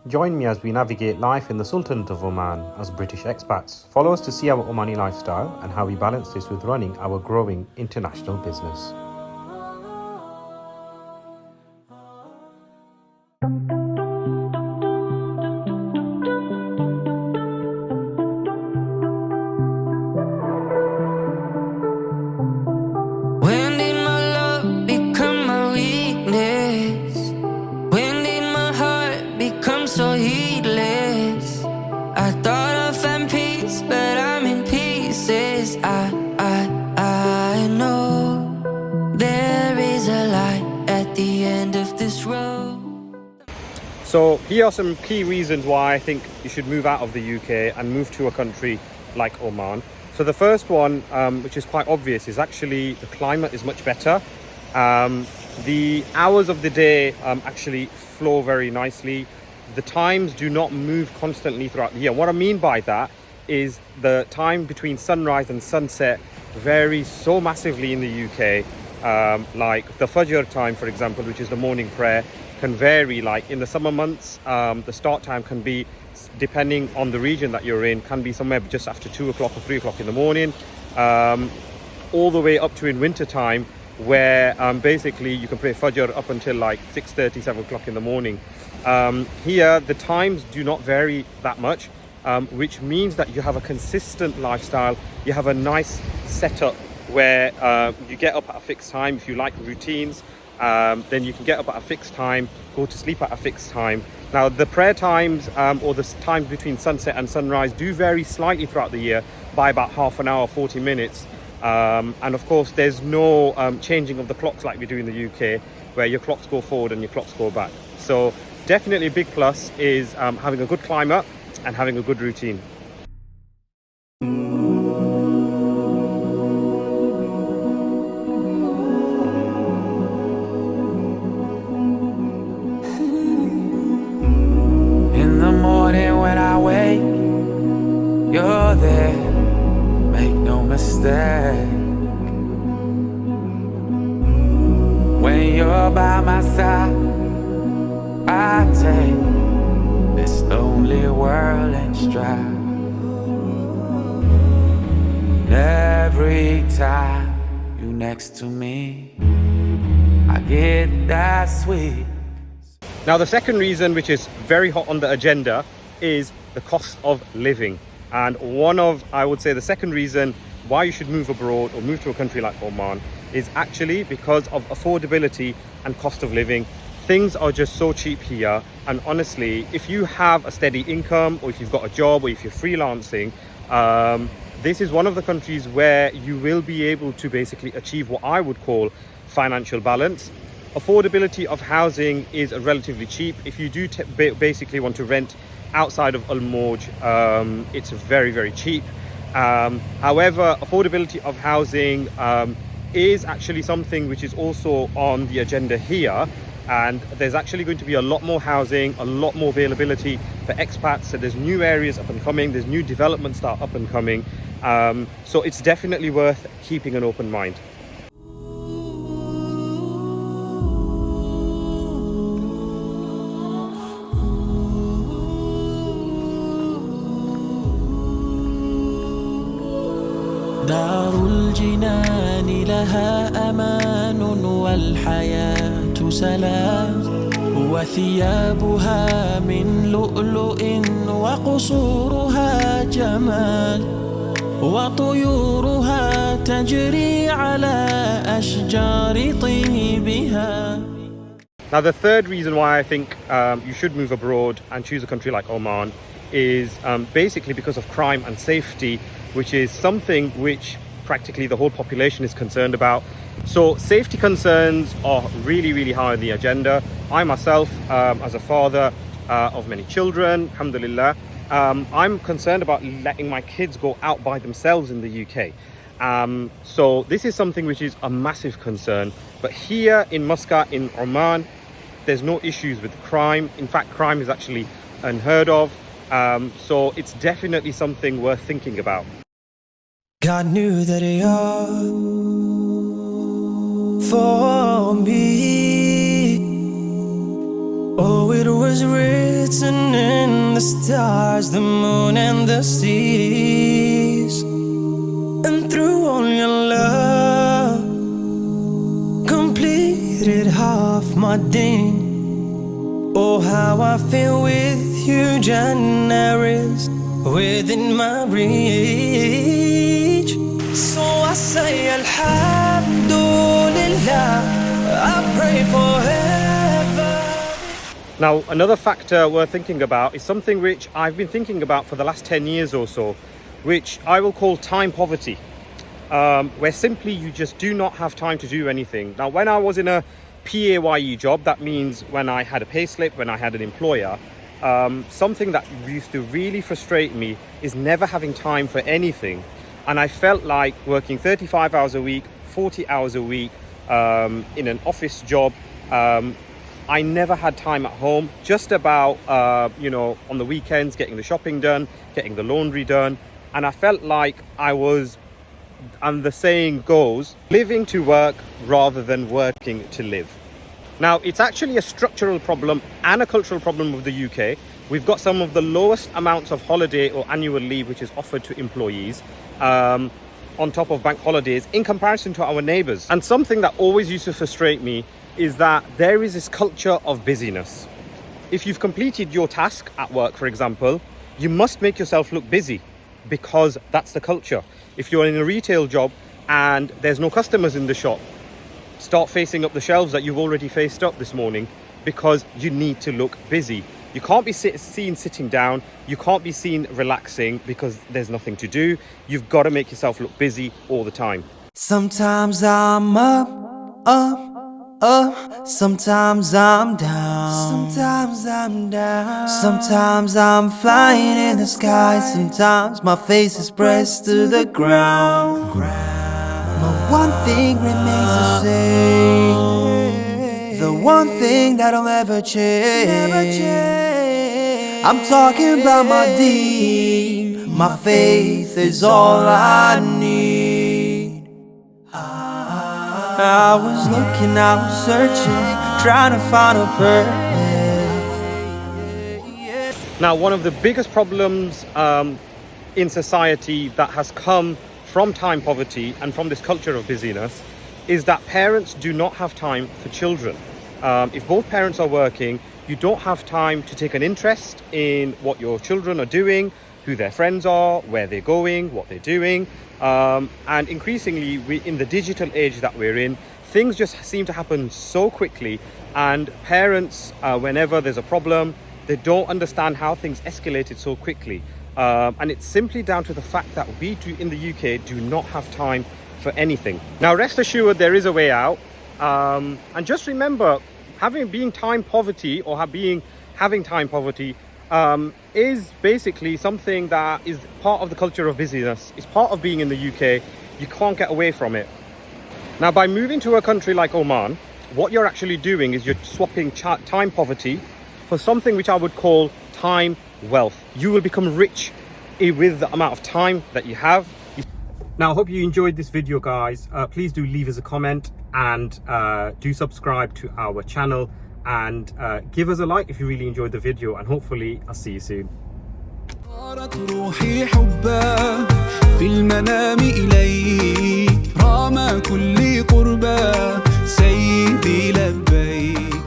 Join me as we navigate life in the Sultanate of Oman as British expats. Follow us to see our Omani lifestyle and how we balance this with running our growing international business. When did my love become my weakness? When did my heart become so heedless? I thought I found peace, but I'm in pieces. I know there is a light at the end of this road. So here are some key reasons why I think you should move out of the UK and move to a country like Oman. So the first one, which is quite obvious, is actually the climate is much better. The hours of the day actually flow very nicely. The times do not move constantly throughout the year. What I mean by that is the time between sunrise and sunset varies so massively in the UK. Like the Fajr time, for example, which is the morning prayer, can vary. Like in the summer months, the start time can be, depending on the region that you're in, can be somewhere just after 2 o'clock or 3 o'clock in the morning, all the way up to in winter time, where basically you can pray Fajr up until like 6:30, 7 o'clock in the morning. Here the times do not vary that much, which means that you have a consistent lifestyle. You have a nice setup where you get up at a fixed time. If you like routines, then you can get up at a fixed time, go to sleep at a fixed time. Now the prayer times or the times between sunset and sunrise do vary slightly throughout the year by about half an hour, 40 minutes. And of course there's no changing of the clocks like we do in the UK, where your clocks go forward and your clocks go back. So definitely a big plus is having a good climate and having a good routine. In the morning when I wake, you're there, make no mistake. When you're by my side, I take this lonely world and stride. And every time you next to me, I get that sweet. Now the second reason, which is very hot on the agenda, is the cost of living. And one of, I would say, the second reason why you should move abroad or move to a country like Oman is actually because of affordability and cost of living. Things are just so cheap here, and honestly, if you have a steady income, or if you've got a job, or if you're freelancing, this is one of the countries where you will be able to basically achieve what I would call financial balance. Affordability of housing is relatively cheap. If you do basically want to rent outside of Al Moj, it's very, very cheap. However, affordability of housing is actually something which is also on the agenda here. And there's actually going to be a lot more housing, a lot more availability for expats. So there's new areas up and coming, there's new developments that are up and coming. So it's definitely worth keeping an open mind. دار الجنان لها أمان والحياة سلام وثيابها من لؤلؤ وقصورها جمال وطيورها تجري على أشجار طيبها. Now the third reason why I think you should move abroad and choose a country like Oman is basically because of crime and safety, which is something which practically the whole population is concerned about. So safety concerns are really, really high on the agenda. I myself, as a father of many children, alhamdulillah, I'm concerned about letting my kids go out by themselves in the UK. So this is something which is a massive concern. But here in Muscat, in Oman, there's no issues with crime. In fact, crime is actually unheard of. So it's definitely something worth thinking about. God knew that you're for me. Oh, it was was written in the stars, the moon and the seas. And through all your love, completed half my deen. Oh, how I feel with you, January's within my reach. So I say Alhamdulillah, I pray forever. Now, another factor we're thinking about is something which I've been thinking about for the last 10 years or so, which I will call time poverty, where simply you just do not have time to do anything. Now, when I was in a PAYE job, that means when I had a pay slip, when I had an employer, something that used to really frustrate me is never having time for anything. And I felt like working 35 hours a week, 40 hours a week in an office job. I never had time at home, just about, on the weekends, getting the shopping done, getting the laundry done. And I felt like I was, and the saying goes, living to work rather than working to live. Now, it's actually a structural problem and a cultural problem of the UK. We've got some of the lowest amounts of holiday or annual leave which is offered to employees, on top of bank holidays, in comparison to our neighbours. And something that always used to frustrate me is that there is this culture of busyness. If you've completed your task at work, for example, you must make yourself look busy, because that's the culture. If you're in a retail job and there's no customers in the shop, start facing up the shelves that you've already faced up this morning, because you need to look busy. You can't be seen sitting down. You can't be seen relaxing because there's nothing to do. You've got to make yourself look busy all the time. Sometimes I'm up, up, up. Sometimes I'm down. Sometimes I'm down. Sometimes I'm flying in the sky. Sometimes my face is pressed to the ground. But one thing remains the same. The one thing that'll never change. I'm talking about my deen. My faith is all I need. I was looking, I was searching, trying to find a purpose. Now, one of the biggest problems in society that has come from time poverty and from this culture of busyness is that parents do not have time for children. If both parents are working, you don't have time to take an interest in what your children are doing, who their friends are, where they're going, what they're doing. And increasingly, in the digital age that we're in, things just seem to happen so quickly. And parents, whenever there's a problem, they don't understand how things escalated so quickly. And it's simply down to the fact that we in the UK do not have time for anything. Now, rest assured, there is a way out. And just remember, having time poverty is basically something that is part of the culture of busyness. It's part of being in the UK. You can't get away from it. Now, by moving to a country like Oman, what you're actually doing is you're swapping time poverty for something which I would call time wealth. You will become rich with the amount of time that you have. Now, I hope you enjoyed this video, guys. Please do leave us a comment and do subscribe to our channel, and give us a like if you really enjoyed the video, and hopefully I'll see you soon. صارت روحي حبا في المنام إليك رغم كل قربا سيدي لبيك